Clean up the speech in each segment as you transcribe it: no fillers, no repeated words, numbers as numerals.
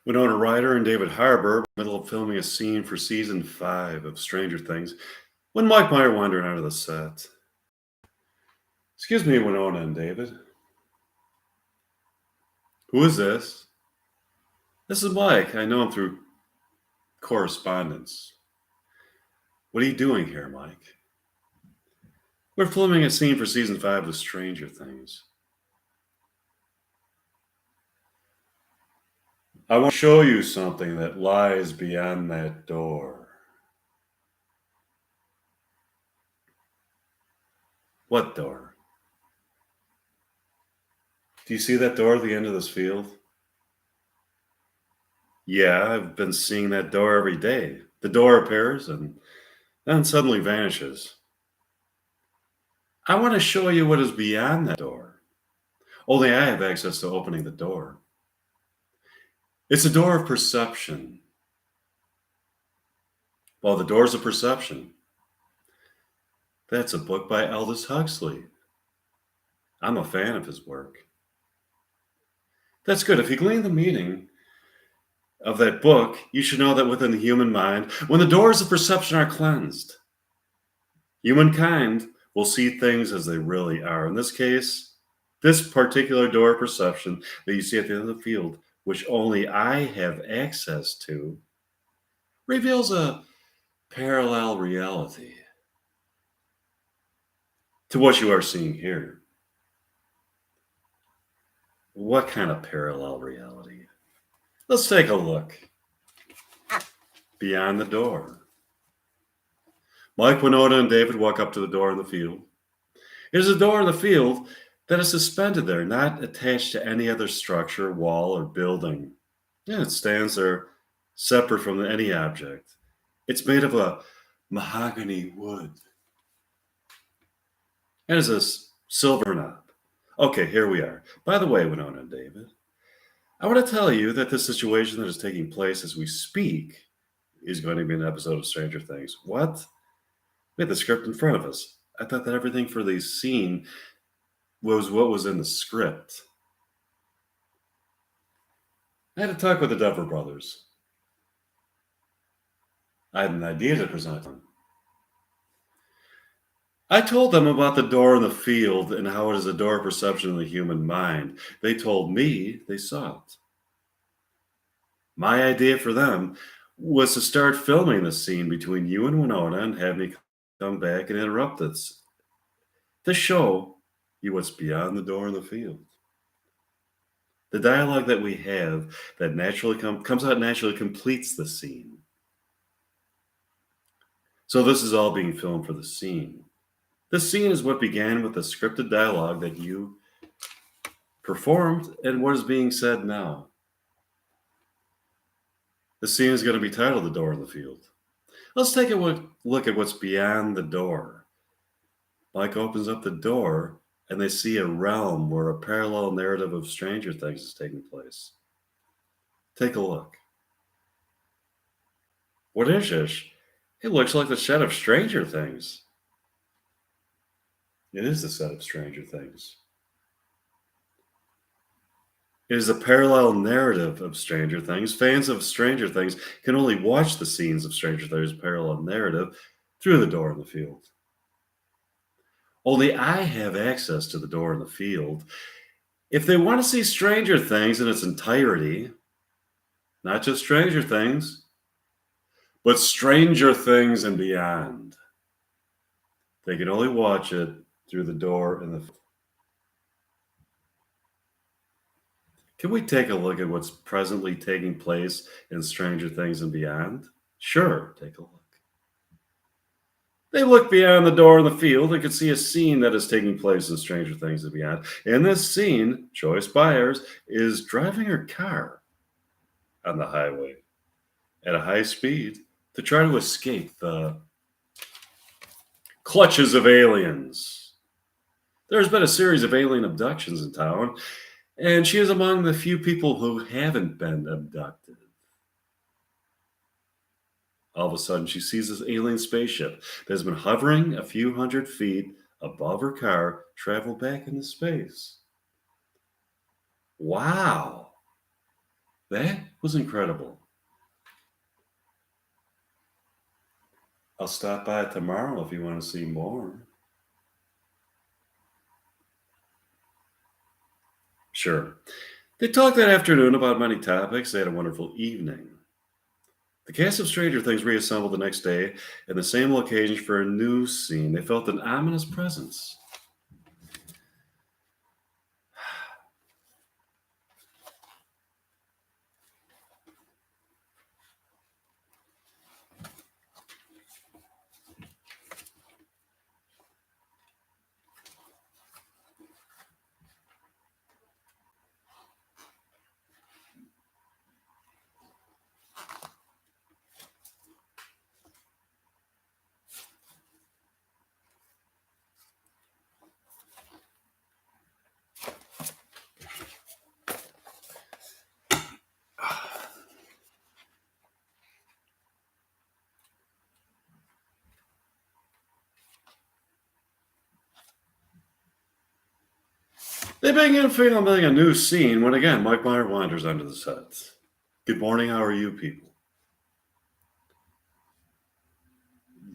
Winona Ryder and David Harbour, middle of filming a scene for season 5 of Stranger Things, when Mike Meyer wandered out of the set. Excuse me, Winona and David. Who is this? This is Mike. I know him through correspondence. What are you doing here, Mike? We're filming a scene for season 5 of Stranger Things. I want to show you something that lies beyond that door. What door? Do you see that door at the end of this field? Yeah, I've been seeing that door every day. The door appears and then suddenly vanishes. I want to show you what is beyond that door. Only I have access to opening the door. It's a door of perception. Well, the doors of perception. That's a book by Aldous Huxley. I'm a fan of his work. That's good. If you glean the meaning of that book, you should know that within the human mind, when the doors of perception are cleansed, humankind will see things as they really are. In this case, this particular door of perception that you see at the end of the field, which only I have access to, reveals a parallel reality to what you are seeing here. What kind of parallel reality? Let's take a look. Beyond the door. Mike, Winona, and David walk up to the door in the field. It is a door in the field that is suspended there, not attached to any other structure, wall, or building. Yeah, it stands there separate from any object. It's made of a mahogany wood. And it's a silver knob. Okay, here we are. By the way, Winona and David, I want to tell you that the situation that is taking place as we speak is going to be an episode of Stranger Things. What? We had the script in front of us. I thought that everything for the scene was what was in the script. I had to talk with the Duffer Brothers. I had an idea to present them. I told them about the door in the field and how it is a door of perception in the human mind. They told me they saw it. My idea for them was to start filming the scene between you and Winona and have me come back and interrupt this to show you what's beyond the door in the field. The dialogue that we have that naturally comes out naturally completes the scene. So this is all being filmed for the scene. The scene is what began with the scripted dialogue that you performed and what is being said now. The scene is going to be titled The Door in the Field. Let's take a look at what's beyond the door. Mike opens up the door and they see a realm where a parallel narrative of Stranger Things is taking place. Take a look. What is this? It looks like the set of Stranger Things. It is the set of Stranger Things. It is a parallel narrative of Stranger Things. Fans of Stranger Things can only watch the scenes of Stranger Things' parallel narrative through the door in the field. Only I have access to the door in the field. If they want to see Stranger Things in its entirety, not just Stranger Things, but Stranger Things and beyond, they can only watch it through the door in the field. Can we take a look at what's presently taking place in Stranger Things and beyond? Sure, take a look. They look beyond the door in the field and can see a scene that is taking place in Stranger Things and beyond. In this scene, Joyce Byers is driving her car on the highway at a high speed to try to escape the clutches of aliens. There's been a series of alien abductions in town, and she is among the few people who haven't been abducted. All of a sudden, she sees this alien spaceship that has been hovering a few hundred feet above her car travel back into space. Wow. That was was incredible. I'll stop by tomorrow if you want to see more. Sure. They talked that afternoon about many topics. They had a wonderful evening. The cast of Stranger Things reassembled the next day in the same location for a new scene. They felt an ominous presence. They began filming a new scene when again Mike Meyer wanders onto the set. Good morning, how are you people?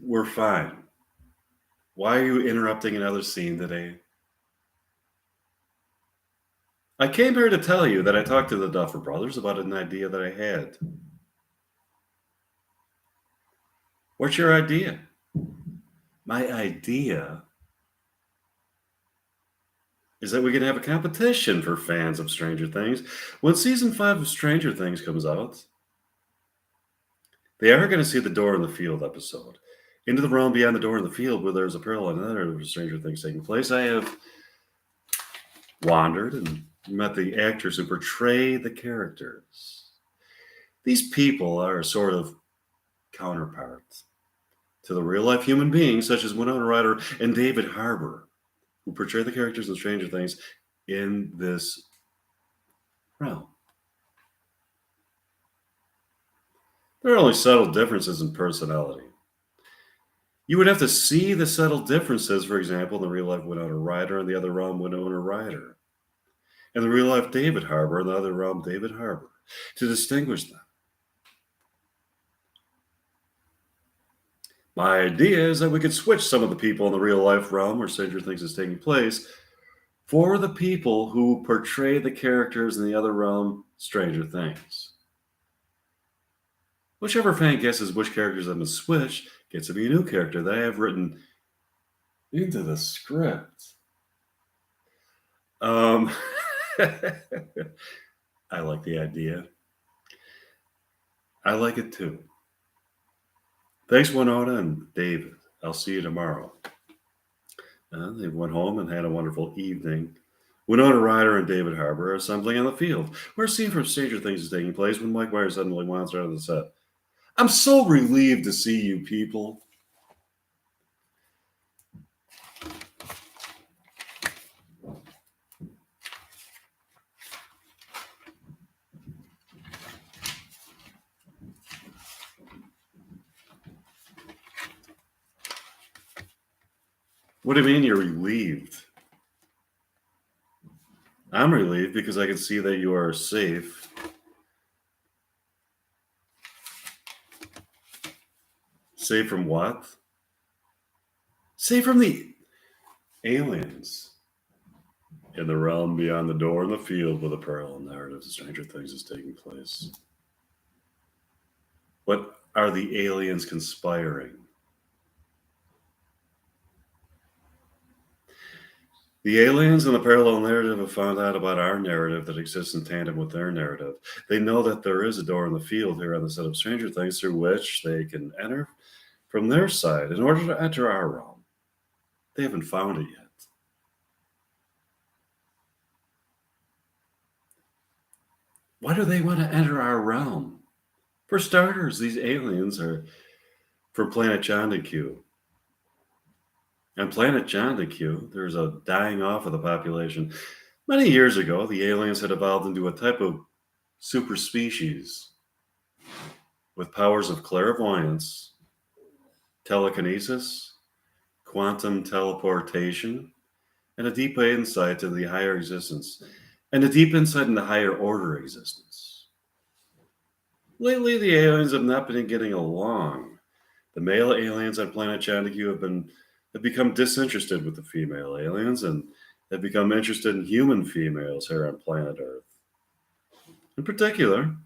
We're fine. Why are you interrupting another scene today? I came here to tell you that I talked to the Duffer Brothers about an idea that I had. What's your idea? My idea is that we can have a competition for fans of Stranger Things. When season 5 of Stranger Things comes out, they are going to see the Door in the Field episode. Into the Realm Beyond the Door in the Field, where there's a parallel narrative of Stranger Things taking place. I have wandered and met the actors who portray the characters. These people are a sort of counterpart to the real life human beings, such as Winona Ryder and David Harbour, who portray the characters in Stranger Things in this realm. There are only subtle differences in personality. You would have to see the subtle differences, for example, in the real life Winona Ryder and the other realm Winona Ryder, and the real life David Harbour and the other realm David Harbour, to distinguish them. My idea is that we could switch some of the people in the real life realm where Stranger Things is taking place for the people who portray the characters in the other realm, Stranger Things. Whichever fan guesses which characters I'm going to switch gets to be a new character that I have written into the script. I like the idea. I like it too. Thanks, Winona and David. I'll see you tomorrow. They went home and had a wonderful evening. Winona Ryder and David Harbour are assembling on the field, where a scene from Stranger Things is taking place when Mike Myers suddenly wanders out of the set. I'm so relieved to see you people. What do you mean you're relieved? I'm relieved because I can see that you are safe. Safe from what? Safe from the aliens in the realm beyond the door in the field where the parallel narrative of Stranger Things is taking place. What are the aliens conspiring? The aliens in the parallel narrative have found out about our narrative that exists in tandem with their narrative. They know that there is a door in the field here on the set of Stranger Things through which they can enter from their side in order to enter our realm. They haven't found it yet. Why do they want to enter our realm? For starters, these aliens are from planet Jondaku. On planet Jondaku, there's a dying off of the population. Many years ago, the aliens had evolved into a type of super species with powers of clairvoyance, telekinesis, quantum teleportation, and a deep insight to the higher existence, and a deep insight into higher order existence. Lately, the aliens have not been getting along. The male aliens on planet Chandiku have become disinterested with the female aliens and have become interested in human females here on planet Earth. In particular,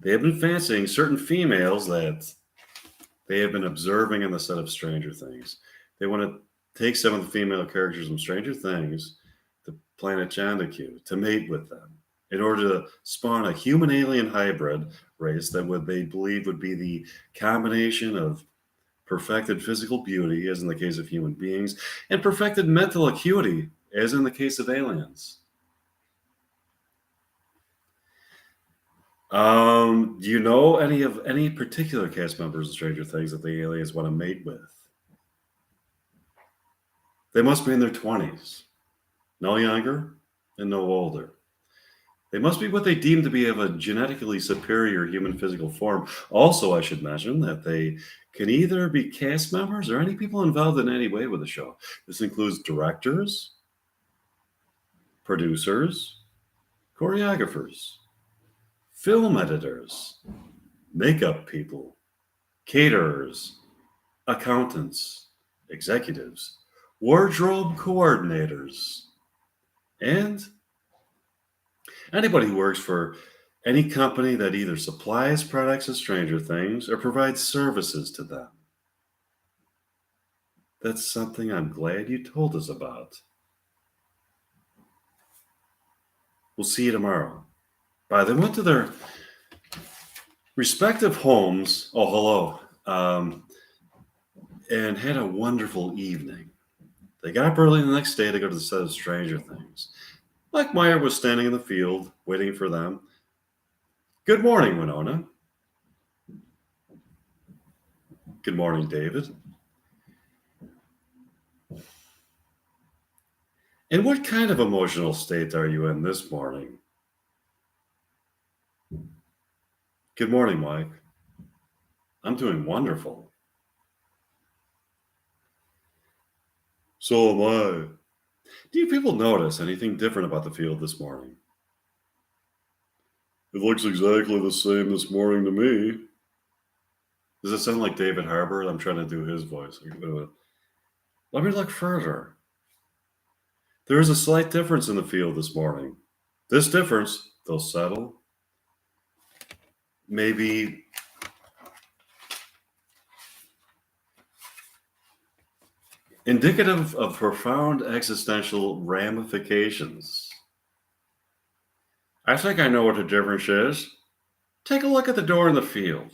they have been fancying certain females that they have been observing on the set of Stranger Things. They want to take some of the female characters from Stranger Things to planet Chandiku to mate with them in order to spawn a human alien hybrid race that would they believe would be the combination of perfected physical beauty, as in the case of human beings, and perfected mental acuity, as in the case of aliens. Do you know any particular cast members of Stranger Things that the aliens want to mate with? They must be in their 20s, no younger and no older. They must be what they deem to be of a genetically superior human physical form. Also, I should mention that they can either be cast members or any people involved in any way with the show. This includes directors, producers, choreographers, film editors, makeup people, caterers, accountants, executives, wardrobe coordinators, and anybody who works for any company that either supplies products of Stranger Things or provides services to them. That's something I'm glad you told us about. We'll see you tomorrow. Bye. They went to their respective homes. Oh, hello. And had a wonderful evening. They got up early the next day to go to the set of Stranger Things. Mike Meyer was standing in the field waiting for them. Good morning, Winona. Good morning, David. And what kind of emotional state are you in this morning? Good morning, Mike. I'm doing wonderful. So am I. Do you people notice anything different about the field this morning? It looks exactly the same this morning to me. Does it sound like David Harbour? I'm trying to do his voice. Let me look further. There is a slight difference in the field this morning. This difference, though subtle, may be indicative of profound existential ramifications. I think I know what the difference is. Take a look at the door in the field.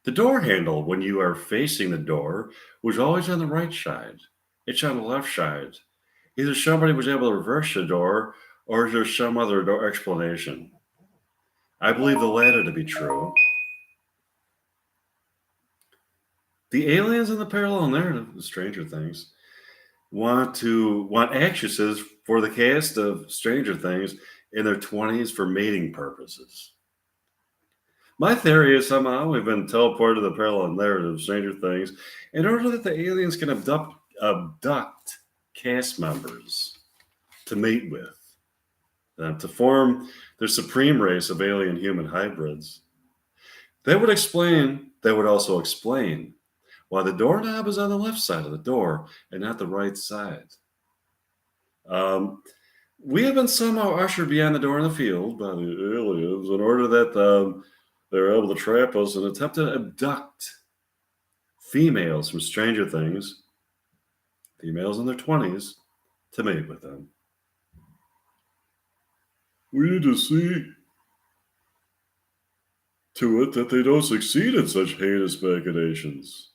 The door handle, when you are facing the door, was always on the right side. It's on the left side. Either somebody was able to reverse the door, or is there some other door explanation? I believe the latter to be true. The aliens in the parallel narrative of Stranger Things want actresses for the cast of Stranger Things in their 20s for mating purposes. My theory is somehow we've been teleported to the parallel narrative of Stranger Things in order that the aliens can abduct cast members to mate with, to form their supreme race of alien human hybrids. That would also explain why the doorknob is on the left side of the door and not the right side. We have been somehow ushered beyond the door in the field by the aliens in order that they're able to trap us and attempt to abduct females from Stranger Things, females in their 20s, to mate with them. We need to see to it that they don't succeed in such heinous machinations.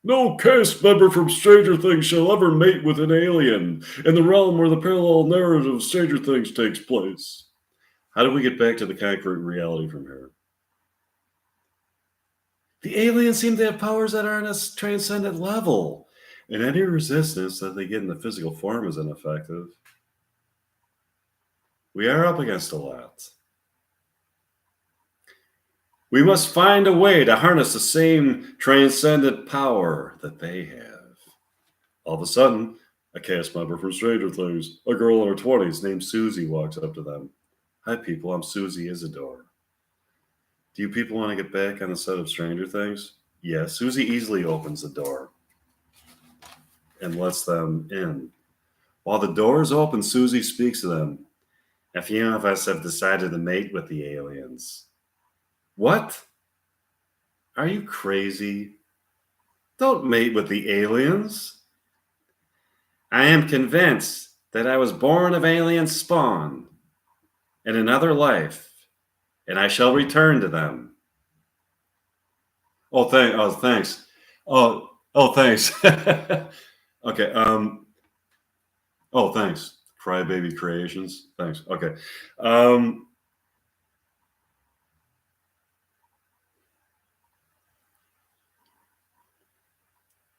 No cast member from Stranger Things shall ever mate with an alien in the realm where the parallel narrative of Stranger Things takes place. How do we get back to the concrete reality from here? The aliens seem to have powers that are on a transcendent level, and any resistance that they get in the physical form is ineffective. We are up against a lot. We must find a way to harness the same transcendent power that they have. All of a sudden, a cast member from Stranger Things, a girl in her 20s named Susie, walks up to them. Hi, people, I'm Susie Isidore. Do you people want to get back on the set of Stranger Things? Yeah, Susie easily opens the door and lets them in. While the door is open, Susie speaks to them. A few of us have decided to mate with the aliens. What? Are you crazy? Don't mate with the aliens. I am convinced that I was born of alien spawn in another life, and I shall return to them. Thanks. Thanks. Okay. Thanks. Crybaby Creations. Thanks. Okay. Um,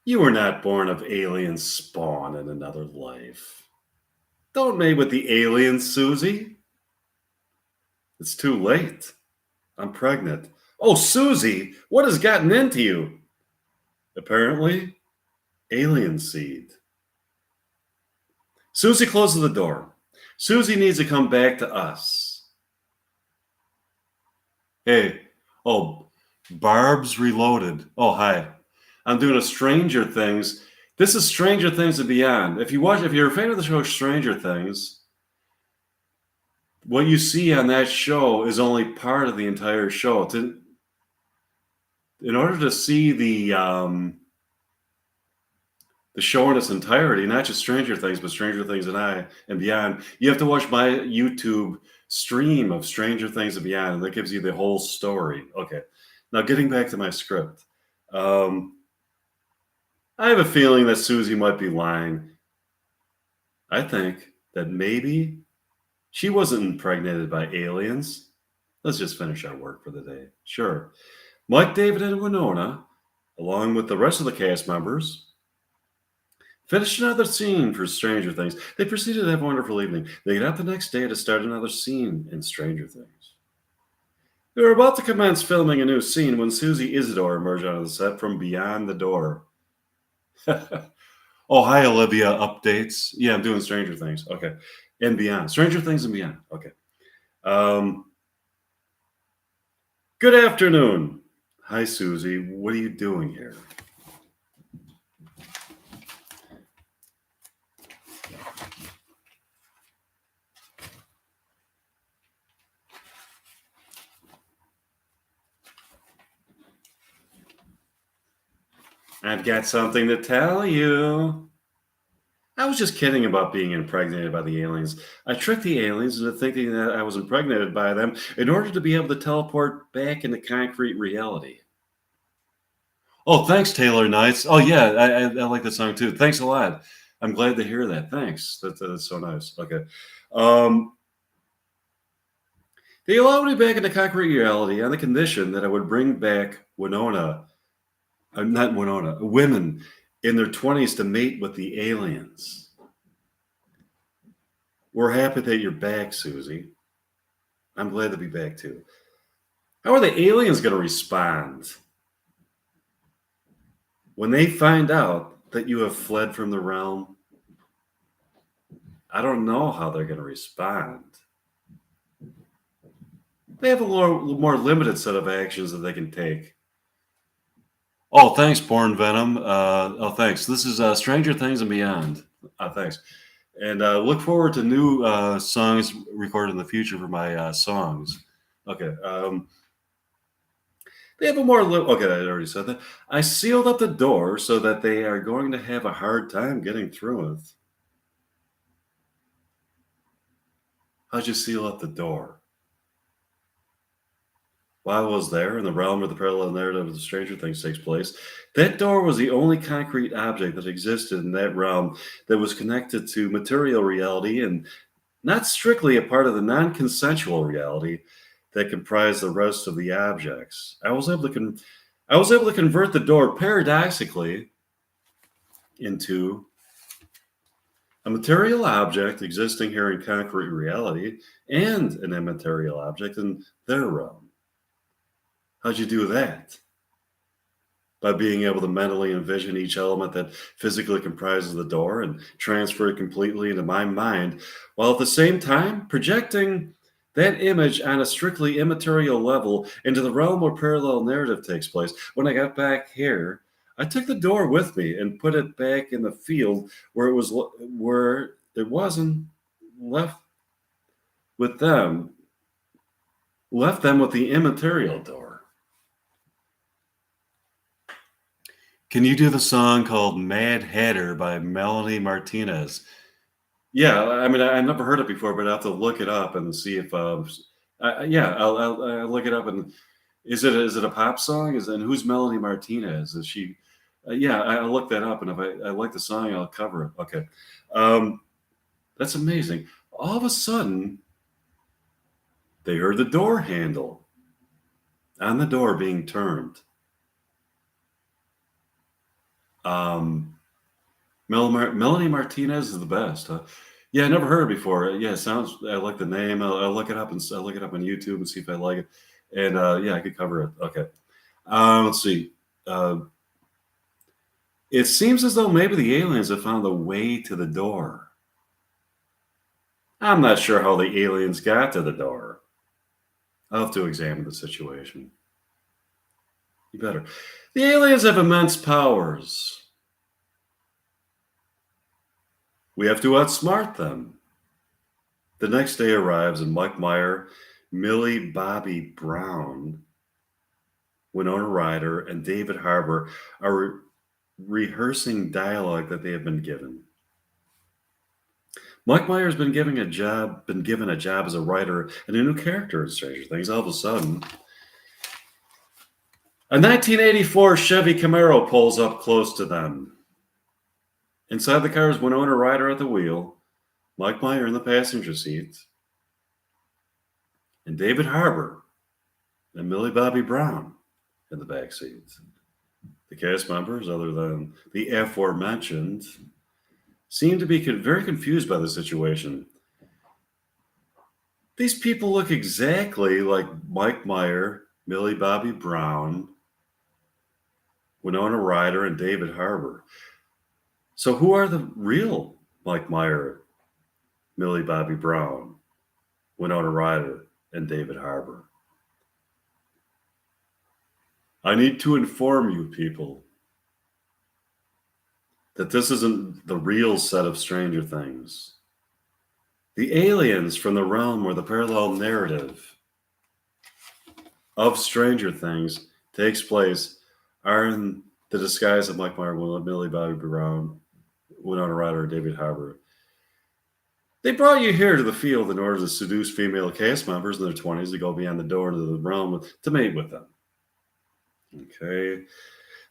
you were not born of alien spawn in another life. Don't mate with the aliens, Susie. It's too late. I'm pregnant. Oh, Susie, what has gotten into you? Apparently, alien seed. Susie closes the door. Susie needs to come back to us. Hey, oh, Barb's Reloaded. Oh, hi. I'm doing a Stranger Things. This is Stranger Things and Beyond. If you're a fan of the show Stranger Things, what you see on that show is only part of the entire show. In order to see the show in its entirety, not just Stranger Things, but Stranger Things and Beyond, you have to watch my YouTube stream of Stranger Things and Beyond, and that gives you the whole story. Okay, now getting back to my script. I have a feeling that Susie might be lying. I think that maybe she wasn't impregnated by aliens. Let's just finish our work for the day. Sure. Mike, David, and Winona, along with the rest of the cast members, finished another scene for Stranger Things. They proceeded to have a wonderful evening. They get out the next day to start another scene in Stranger Things. They were about to commence filming a new scene when Susie Isidore emerged onto the set from beyond the door. Oh, hi, Olivia. Updates. Yeah, I'm doing Stranger Things. Okay. And Beyond. Stranger Things and Beyond. Okay. Good afternoon. Hi, Susie. What are you doing here? I've got something to tell you. I was just kidding about being impregnated by the aliens. I tricked the aliens into thinking that I was impregnated by them in order to be able to teleport back into concrete reality. Oh, thanks, Taylor Knights. Oh, yeah, I like that song too. Thanks a lot. I'm glad to hear that. Thanks. That's so nice. Okay. They allowed me back into concrete reality on the condition that I would bring back not Winona, women in their 20s to mate with the aliens. We're happy that you're back, Susie. I'm glad to be back too. How are the aliens going to respond when they find out that you have fled from the realm? I don't know how they're going to respond. They have a more limited set of actions that they can take. Oh, thanks, Born Venom. Thanks. This is Stranger Things and Beyond. Thanks. And look forward to new songs recorded in the future for my songs. Okay. They have a more okay, I already said that. I sealed up the door so that they are going to have a hard time getting through it. How'd you seal up the door? While I was there in the realm where the parallel narrative of the Stranger Things takes place, that door was the only concrete object that existed in that realm that was connected to material reality and not strictly a part of the non-consensual reality that comprised the rest of the objects. I was able to convert the door paradoxically into a material object existing here in concrete reality and an immaterial object in their realm. How'd you do that? By being able to mentally envision each element that physically comprises the door and transfer it completely into my mind, while at the same time projecting that image on a strictly immaterial level into the realm where parallel narrative takes place. When I got back here, I took the door with me and put it back in the field where where it wasn't left with them, left them with the immaterial door. Can you do the song called Mad Hatter by Melanie Martinez? Yeah, I mean, I never heard it before, but I have to look it up and see if, yeah, I'll look it up. And is it a pop song? And who's Melanie Martinez? Is she? Yeah, I'll look that up, and if I like the song, I'll cover it. Okay, um, that's amazing. All of a sudden, they heard the door handle on the door being turned. Um, Melanie Martinez is the best, huh? Yeah, I never heard it before. Yeah, it sounds. I like the name. I'll look it up and I'll look it up on YouTube and see if I like it. And yeah, I could cover it. Okay. Let's see. Uh, it seems as though maybe the aliens have found the way to the door. I'm not sure how the aliens got to the door. I'll have to examine the situation. You better. The aliens have immense powers. We have to outsmart them. The next day arrives, and Mike Meyer, Millie Bobby Brown, Winona Ryder, and David Harbour are rehearsing dialogue that they have been given. Mike Myers been given a job as a writer and a new character in Stranger Things. All of a sudden, a 1984 Chevy Camaro pulls up close to them. Inside the car is Winona Ryder at the wheel, Mike Meyer in the passenger seat, and David Harbour and Millie Bobby Brown in the back seat. The cast members, other than the aforementioned, seem to be very confused by the situation. These people look exactly like Mike Meyer, Millie Bobby Brown, Winona Ryder, and David Harbour. So who are the real Mike Meyer, Millie Bobby Brown, Winona Ryder, and David Harbour? I need to inform you people that this isn't the real set of Stranger Things. The aliens from the realm where the parallel narrative of Stranger Things takes place are in the disguise of Mike Meyer, Millie Bobby Brown, Winona Ryder, and David Harbour. They brought you here to the field in order to seduce female cast members in their 20s to go beyond the door into the realm to mate with them. Okay.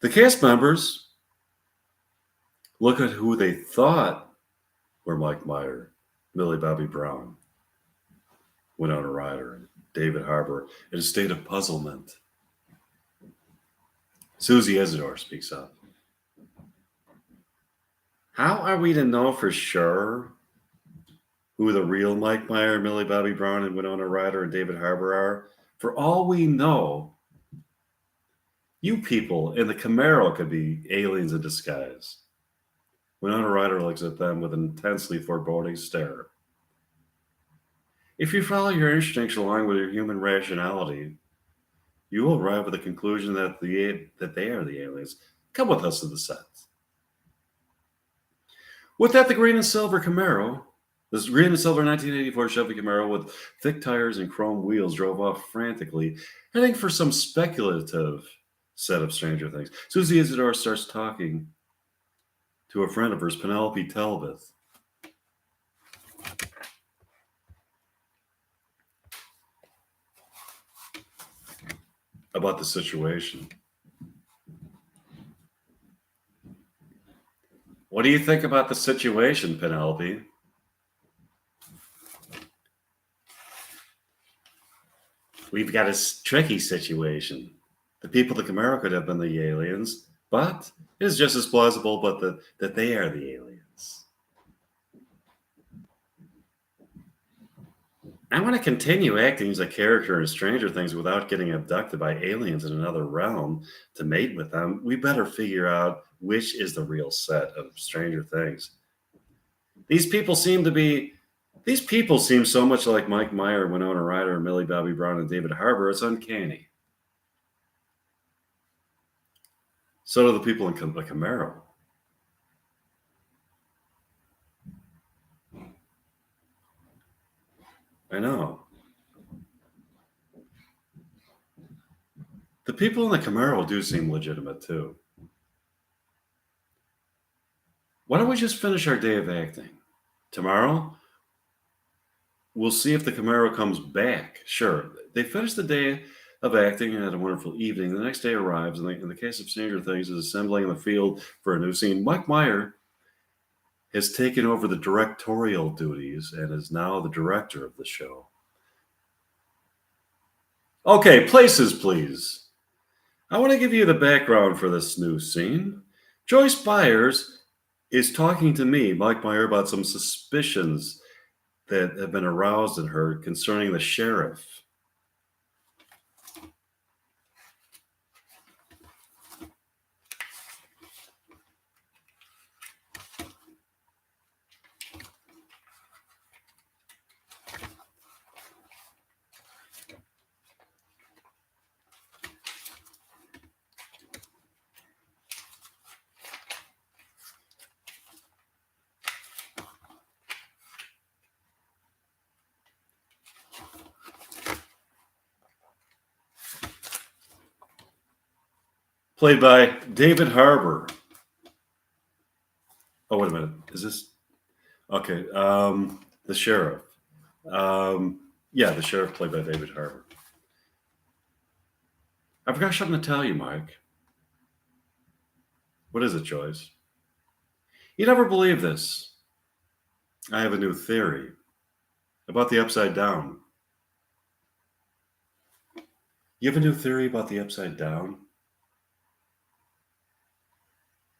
The cast members look at who they thought were Mike Meyer, Millie Bobby Brown, Winona Ryder, and David Harbour in a state of puzzlement. Susie Isidore speaks up. How are we to know for sure who the real Mike Meyer, Millie Bobby Brown, and Winona Ryder and David Harbour are? For all we know, you people in the Camaro could be aliens in disguise. Winona Ryder looks at them with an intensely foreboding stare. If you follow your instincts along with your human rationality, you will arrive at the conclusion that they are the aliens. Come with us to the set. With that, the green and silver Camaro, this green and silver 1984 Chevy Camaro with thick tires and chrome wheels, drove off frantically, heading for some speculative set of Stranger Things. Susie Isidore starts talking to a friend of hers, Penelope Talbot. About the situation. What do you think about the situation, Penelope? We've got a tricky situation. The people of the Camaro could have been the aliens, but it is just as plausible that they are the aliens. I want to continue acting as a character in Stranger Things without getting abducted by aliens in another realm to mate with them. We better figure out which is the real set of Stranger Things. These people seem to be These people seem so much like Mike Meyer, Winona Ryder, Millie Bobby Brown, and David Harbour. It's uncanny. So do the people in the Camaro. I know. The people in the Camaro do seem legitimate too. Why don't we just finish our day of acting? Tomorrow, we'll see if the Camaro comes back. Sure, they finished the day of acting and had a wonderful evening. The next day arrives, and in the case of Stranger Things, is assembling in the field for a new scene. Mike Meyer has taken over the directorial duties and is now the director of the show. Okay, places, please. I want to give you the background for this new scene. Joyce Byers is talking to me, Mike Meyer, about some suspicions that have been aroused in her concerning the sheriff. Played by David Harbour. Oh, wait a minute. Is this okay? The sheriff. Yeah, the sheriff played by David Harbour. I forgot something to tell you, Mike. What is it, Joyce? You never believe this. I have a new theory about the upside down. You have a new theory about the upside down?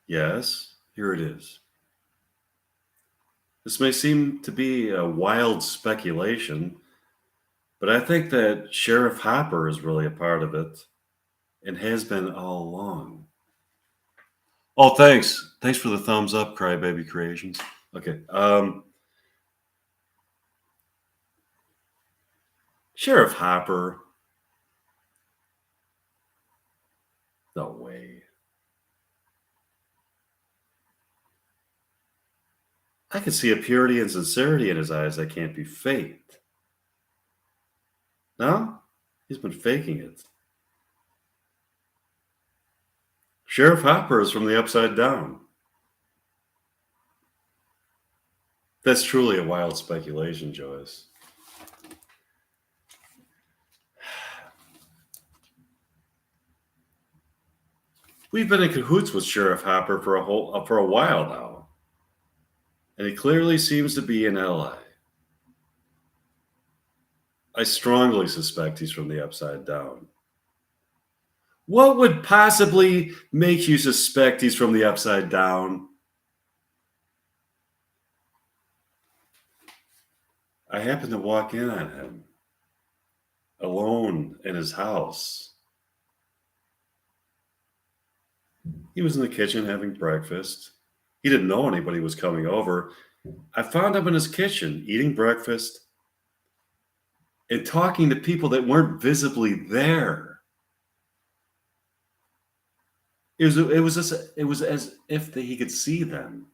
Yes, here it is. This may seem to be a wild speculation, but I think that Sheriff Hopper is really a part of it and has been all along. Oh, thanks. Thanks for the thumbs up, Crybaby Creations. Okay. Sheriff Hopper. No way. I can see a purity and sincerity in his eyes that can't be faked. No? He's been faking it. Sheriff Hopper is from the upside down. That's truly a wild speculation, Joyce. We've been in cahoots with Sheriff Hopper for a while now, and he clearly seems to be an ally. I strongly suspect he's from the upside down. What would possibly make you suspect he's from the upside down? I happened to walk in on him, alone in his house. He was in the kitchen having breakfast. He didn't know anybody was coming over. I found him in his kitchen eating breakfast and talking to people that weren't visibly there. It was as if he could see them.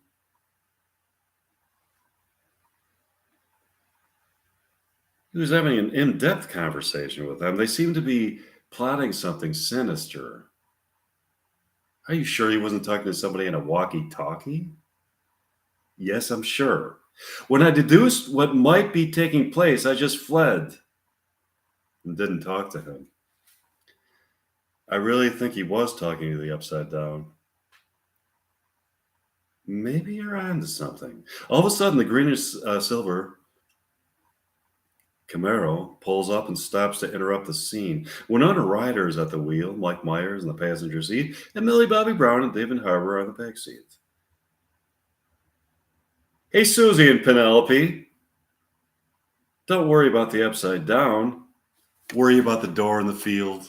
He was having an in-depth conversation with them. They seemed to be plotting something sinister. Are you sure he wasn't talking to somebody in a walkie-talkie? Yes, I'm sure. When I deduced what might be taking place, I just fled and didn't talk to him. I really think he was talking to the upside down. Maybe you're onto something. All of a sudden, the greenish silver Camaro pulls up and stops to interrupt the scene. Winona Ryder is at the wheel, Mike Myers in the passenger seat, and Millie Bobby Brown and David Harbour on the back seat. Hey, Susie and Penelope. Don't worry about the upside down. Worry about the door in the field.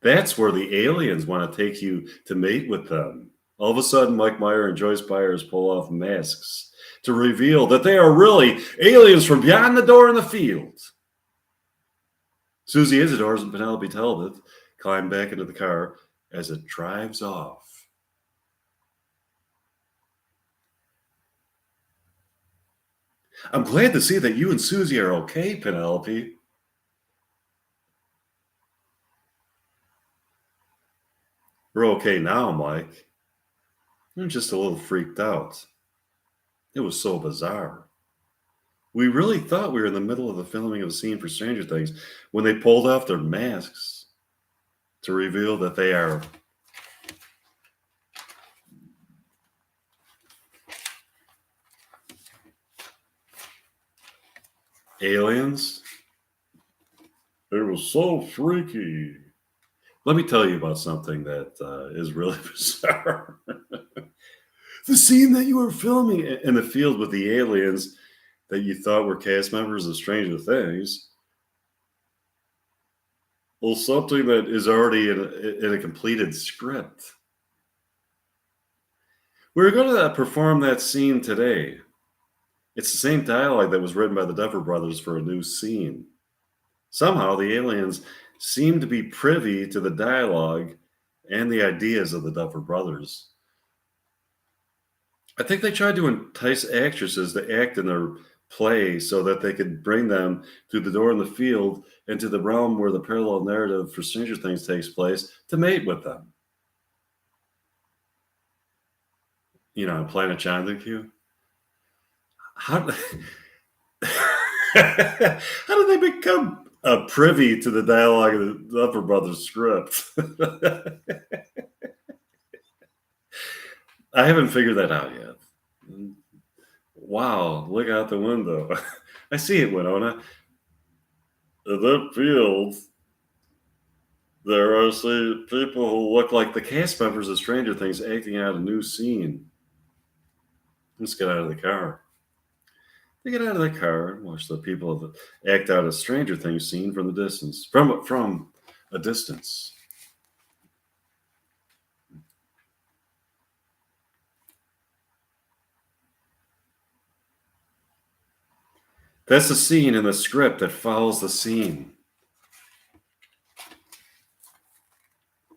That's where the aliens want to take you to mate with them. All of a sudden, Mike Meyer and Joyce Byers pull off masks to reveal that they are really aliens from beyond the door in the field. Susie Isidore and Penelope Talbot climb back into the car as it drives off. I'm glad to see that you and Susie are okay, Penelope. We're okay now, Mike. I'm just a little freaked out. It was so bizarre. We really thought we were in the middle of the filming of a scene for Stranger Things when they pulled off their masks to reveal that they are aliens. It was so freaky. Let me tell you about something that is really bizarre. The scene that you were filming in the field with the aliens that you thought were cast members of Stranger Things. Well, something that is already in a completed script. We're going to perform that scene today. It's the same dialogue that was written by the Duffer Brothers for a new scene. Somehow the aliens seem to be privy to the dialogue and the ideas of the Duffer Brothers. I think they tried to entice actresses to act in their play so that they could bring them through the door in the field into the realm where the parallel narrative for Stranger Things takes place to mate with them. You know, Planet Jonathan Q. How did they become privy to the dialogue of the Duffer Brothers script? I haven't figured that out yet. Wow, look out the window. I see it, Winona. In that field, there are people who look like the cast members of Stranger Things acting out a new scene. Let's get out of the car. They get out of the car and watch the people act out a Stranger Things scene from the distance, from a distance. That's the scene in the script that follows the scene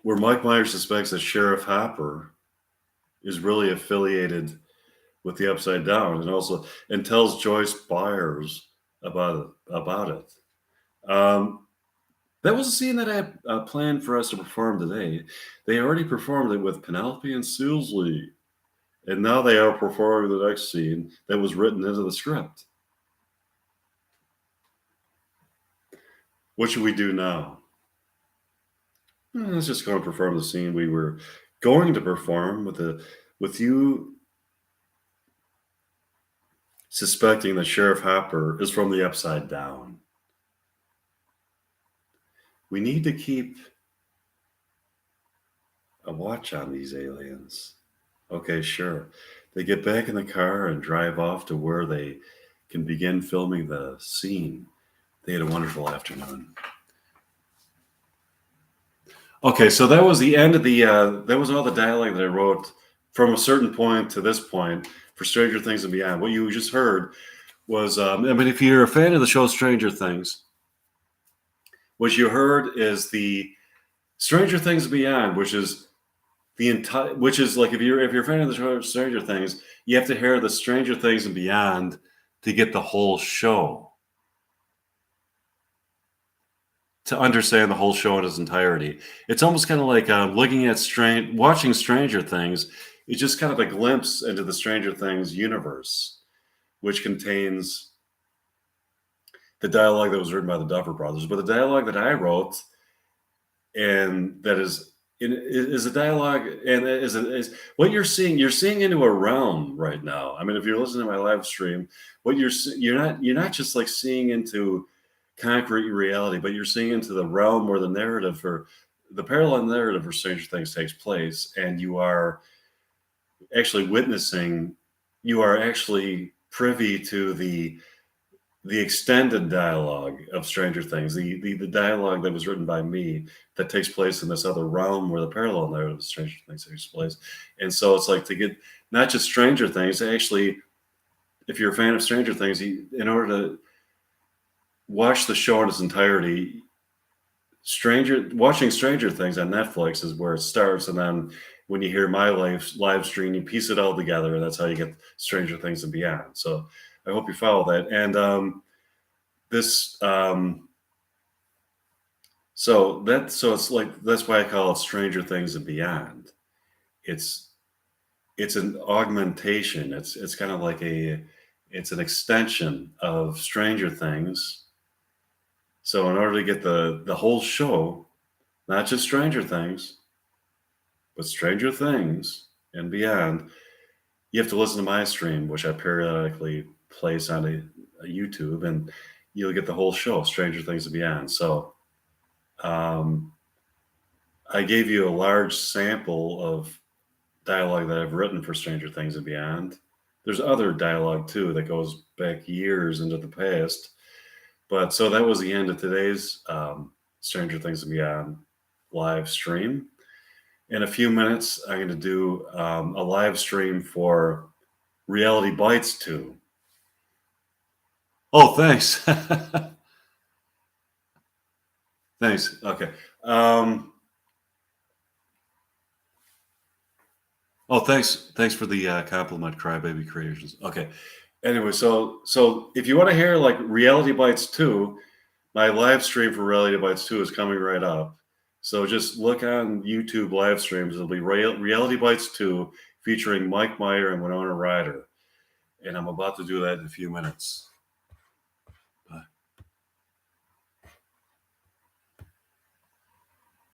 where Mike Myers suspects that Sheriff Hopper is really affiliated with the Upside Down, and tells Joyce Byers about it. That was a scene that I had planned for us to perform today. They already performed it with Penelope and Susie, and now they are performing the next scene that was written into the script. What should we do now? Let's just go and perform the scene we were going to perform with you suspecting that Sheriff Hopper is from the Upside Down. We need to keep a watch on these aliens. Okay, sure. They get back in the car and drive off to where they can begin filming the scene. They had a wonderful afternoon. Okay, so that was the end of that was all the dialogue that I wrote from a certain point to this point for Stranger Things and Beyond. What you just heard was, if you're a fan of the show Stranger Things, what you heard is the Stranger Things and Beyond, which is like if you're a fan of the show Stranger Things, you have to hear the Stranger Things and Beyond to get the whole show, to understand the whole show in its entirety. It's almost kind of like looking at watching Stranger Things. It's just kind of a glimpse into the Stranger Things universe, which contains the dialogue that was written by the Duffer Brothers. But the dialogue that I wrote, and that is a dialogue, and is what you're seeing. You're seeing into a realm right now. I mean, if you're listening to my live stream, what you're not just like seeing into concrete reality, but you're seeing into the realm where the narrative for the parallel narrative for Stranger Things takes place, and you are actually witnessing. You are actually privy to the extended dialogue of Stranger Things, the dialogue that was written by me that takes place in this other realm where the parallel narrative of Stranger Things takes place. And so it's like to get not just Stranger Things, actually if you're a fan of Stranger Things, in order to watch the show in its entirety, watching Stranger Things on Netflix is where it starts, and then when you hear my live stream, you piece it all together, and that's how you get Stranger Things and Beyond. So I hope you follow that. And this so it's like that's why I call it Stranger Things and Beyond. It's it's an augmentation. It's kind of like it's an extension of Stranger Things. So in order to get the whole show, not just Stranger Things, but Stranger Things and Beyond, you have to listen to my stream, which I periodically place on a YouTube, and you'll get the whole show, Stranger Things and Beyond. So um, I gave you a large sample of dialogue that I've written for Stranger Things and Beyond. There's other dialogue too that goes back years into the past. But so that was the end of today's Stranger Things and Beyond live stream. In a few minutes, I'm going to do a live stream for Reality Bites 2. Oh, thanks. Thanks. Okay. Oh, thanks. Thanks for the compliment, Crybaby Creations. Okay. Anyway, so if you want to hear like Reality Bites 2, my live stream for Reality Bites 2 is coming right up. So just look on YouTube live streams. It'll be Reality Bites 2 featuring Mike Meyer and Winona Ryder. And I'm about to do that in a few minutes.